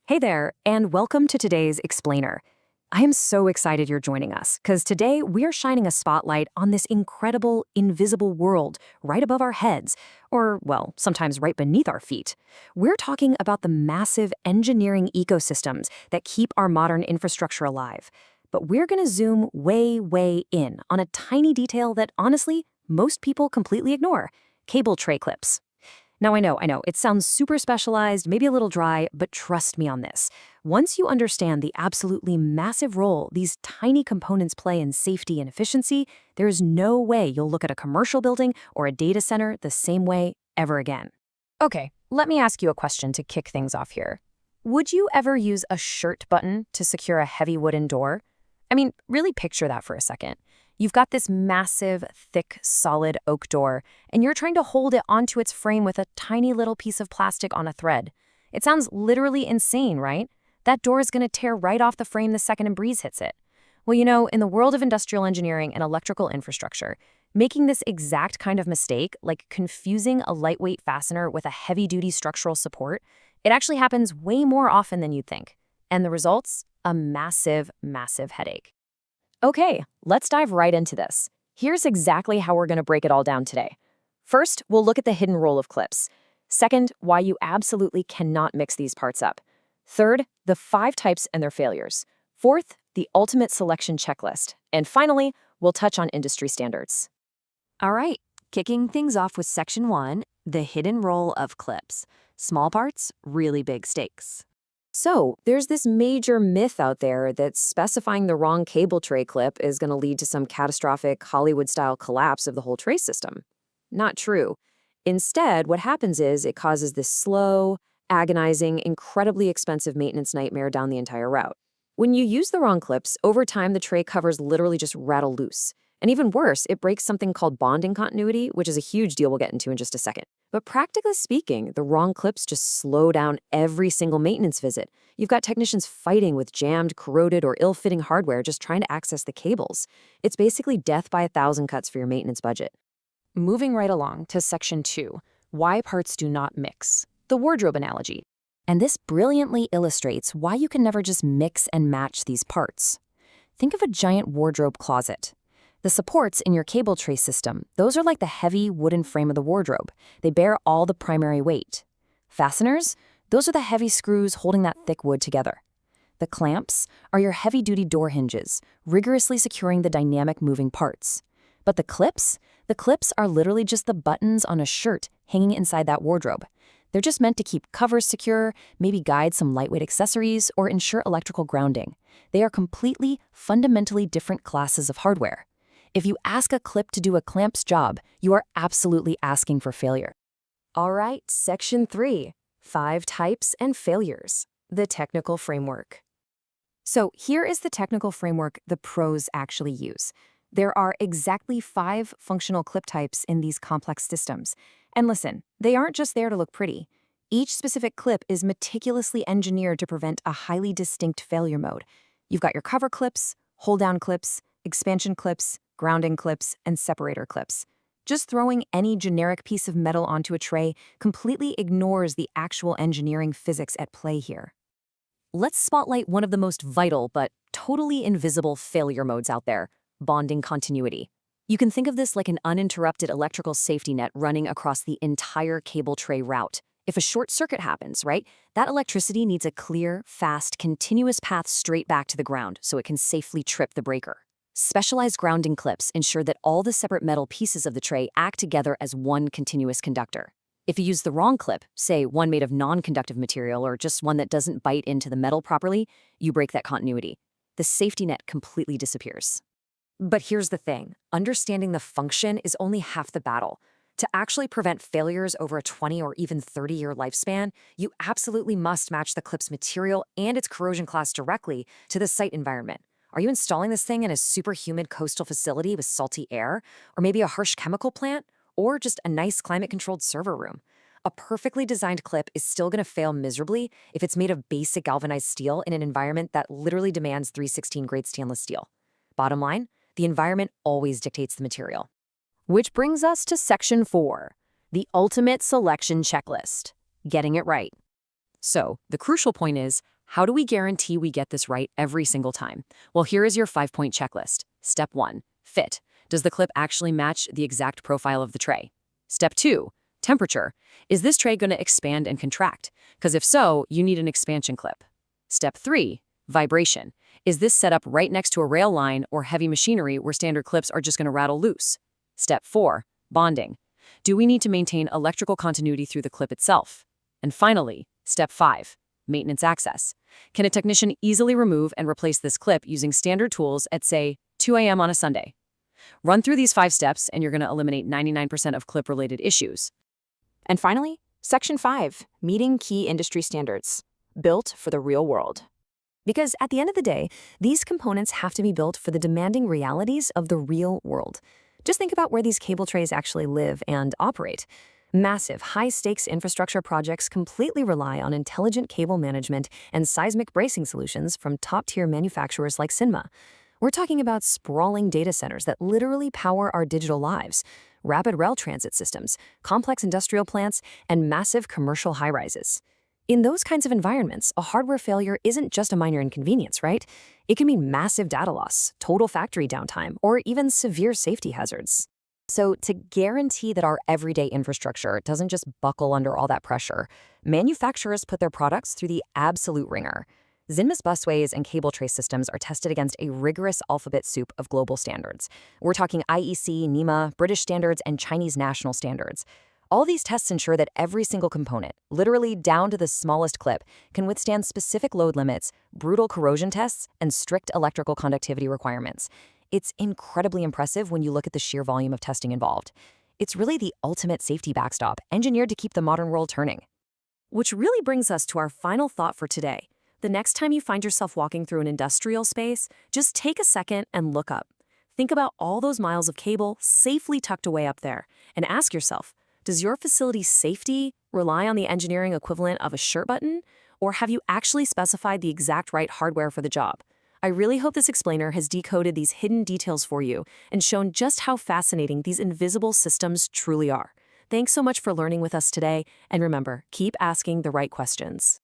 Hey there, and welcome to today's Explainer. I am so excited you're joining us, because today we're shining a spotlight on this incredible, invisible world right above our heads, or, well, sometimes right beneath our feet. We're talking about the massive engineering ecosystems that keep our modern infrastructure alive. But we're going to zoom way, way in on a tiny detail that, honestly, most people completely ignore: cable tray clips. Now, I know, it sounds super specialized, maybe a little dry, but trust me on this. Once you understand the absolutely massive role these tiny components play in safety and efficiency, there is no way you'll look at a commercial building or a data center the same way ever again. Okay, let me ask you a question to kick things off here. Would you ever use a shirt button to secure a heavy wooden door? I mean, really picture that for a second. You've got this massive, thick, solid oak door, and you're trying to hold it onto its frame with a tiny little piece of plastic on a thread. It sounds literally insane, right? That door is going to tear right off the frame the second a breeze hits it. Well, in the world of industrial engineering and electrical infrastructure, making this exact kind of mistake, like confusing a lightweight fastener with a heavy-duty structural support, it actually happens way more often than you'd think. And the results? A massive, massive headache. Okay, let's dive right into this. Here's exactly how we're going to break it all down today. First, we'll look at the hidden role of clips. Second, why you absolutely cannot mix these parts up. Third, the 5 types and their failures. Fourth, the ultimate selection checklist. And finally, we'll touch on industry standards. All right, kicking things off with Section 1, the hidden role of clips. Small parts, really big stakes. So, there's this major myth out there that specifying the wrong cable tray clip is going to lead to some catastrophic Hollywood-style collapse of the whole tray system. Not true. Instead, what happens is it causes this slow, agonizing, incredibly expensive maintenance nightmare down the entire route. When you use the wrong clips, over time the tray covers literally just rattle loose. And even worse, it breaks something called bonding continuity, which is a huge deal we'll get into in just a second. But practically speaking, the wrong clips just slow down every single maintenance visit. You've got technicians fighting with jammed, corroded, or ill-fitting hardware just trying to access the cables. It's basically death by 1,000 cuts for your maintenance budget. Moving right along to Section 2, why parts do not mix. The wardrobe analogy. And this brilliantly illustrates why you can never just mix and match these parts. Think of a giant wardrobe closet. The supports in your cable tray system, those are like the heavy wooden frame of the wardrobe. They bear all the primary weight. Fasteners, those are the heavy screws holding that thick wood together. The clamps are your heavy-duty door hinges, rigorously securing the dynamic moving parts. But the clips are literally just the buttons on a shirt hanging inside that wardrobe. They're just meant to keep covers secure, maybe guide some lightweight accessories, or ensure electrical grounding. They are completely, fundamentally different classes of hardware. If you ask a clip to do a clamp's job, you are absolutely asking for failure. All right, Section 3, 5 types and failures, the technical framework. So here is the technical framework the pros actually use. There are exactly 5 functional clip types in these complex systems. And listen, they aren't just there to look pretty. Each specific clip is meticulously engineered to prevent a highly distinct failure mode. You've got your cover clips, hold-down clips, expansion clips, grounding clips, and separator clips. Just throwing any generic piece of metal onto a tray completely ignores the actual engineering physics at play here. Let's spotlight one of the most vital but totally invisible failure modes out there: bonding continuity. You can think of this like an uninterrupted electrical safety net running across the entire cable tray route. If a short circuit happens, right, that electricity needs a clear, fast, continuous path straight back to the ground so it can safely trip the breaker. Specialized grounding clips ensure that all the separate metal pieces of the tray act together as one continuous conductor. If you use the wrong clip, say one made of non-conductive material or just one that doesn't bite into the metal properly, you break that continuity. The safety net completely disappears. But here's the thing, understanding the function is only half the battle. To actually prevent failures over a 20 or even 30-year lifespan, you absolutely must match the clip's material and its corrosion class directly to the site environment. Are you installing this thing in a super humid coastal facility with salty air? Or maybe a harsh chemical plant? Or just a nice climate-controlled server room? A perfectly designed clip is still going to fail miserably if it's made of basic galvanized steel in an environment that literally demands 316-grade stainless steel. Bottom line, the environment always dictates the material. Which brings us to Section 4, the ultimate selection checklist: getting it right. So, the crucial point is, How do we guarantee we get this right every single time? Well, here is your 5-point checklist. Step 1, fit. Does the clip actually match the exact profile of the tray? Step 2, temperature. Is this tray going to expand and contract? Because if so, you need an expansion clip. Step 3, vibration. Is this set up right next to a rail line or heavy machinery where standard clips are just going to rattle loose? Step 4, bonding. Do we need to maintain electrical continuity through the clip itself? And finally, step 5, maintenance access. Can a technician easily remove and replace this clip using standard tools at, say, 2 a.m. on a Sunday? Run through these 5 steps and you're going to eliminate 99% of clip-related issues. And finally, Section 5, meeting key industry standards, built for the real world. Because at the end of the day, these components have to be built for the demanding realities of the real world. Just think about where these cable trays actually live and operate. Massive, high-stakes infrastructure projects completely rely on intelligent cable management and seismic bracing solutions from top-tier manufacturers like Xinma. We're talking about sprawling data centers that literally power our digital lives, rapid rail transit systems, complex industrial plants, and massive commercial high-rises. In those kinds of environments, a hardware failure isn't just a minor inconvenience, right? It can mean massive data loss, total factory downtime, or even severe safety hazards. So to guarantee that our everyday infrastructure doesn't just buckle under all that pressure, manufacturers put their products through the absolute ringer. Xinma's busways and cable tray systems are tested against a rigorous alphabet soup of global standards. We're talking IEC, NEMA, British standards, and Chinese national standards. All these tests ensure that every single component, literally down to the smallest clip, can withstand specific load limits, brutal corrosion tests, and strict electrical conductivity requirements. It's incredibly impressive when you look at the sheer volume of testing involved. It's really the ultimate safety backstop, engineered to keep the modern world turning. Which really brings us to our final thought for today. The next time you find yourself walking through an industrial space, just take a second and look up. Think about all those miles of cable safely tucked away up there, and ask yourself, does your facility's safety rely on the engineering equivalent of a shirt button, or have you actually specified the exact right hardware for the job? I really hope this explainer has decoded these hidden details for you and shown just how fascinating these invisible systems truly are. Thanks so much for learning with us today, and remember, keep asking the right questions.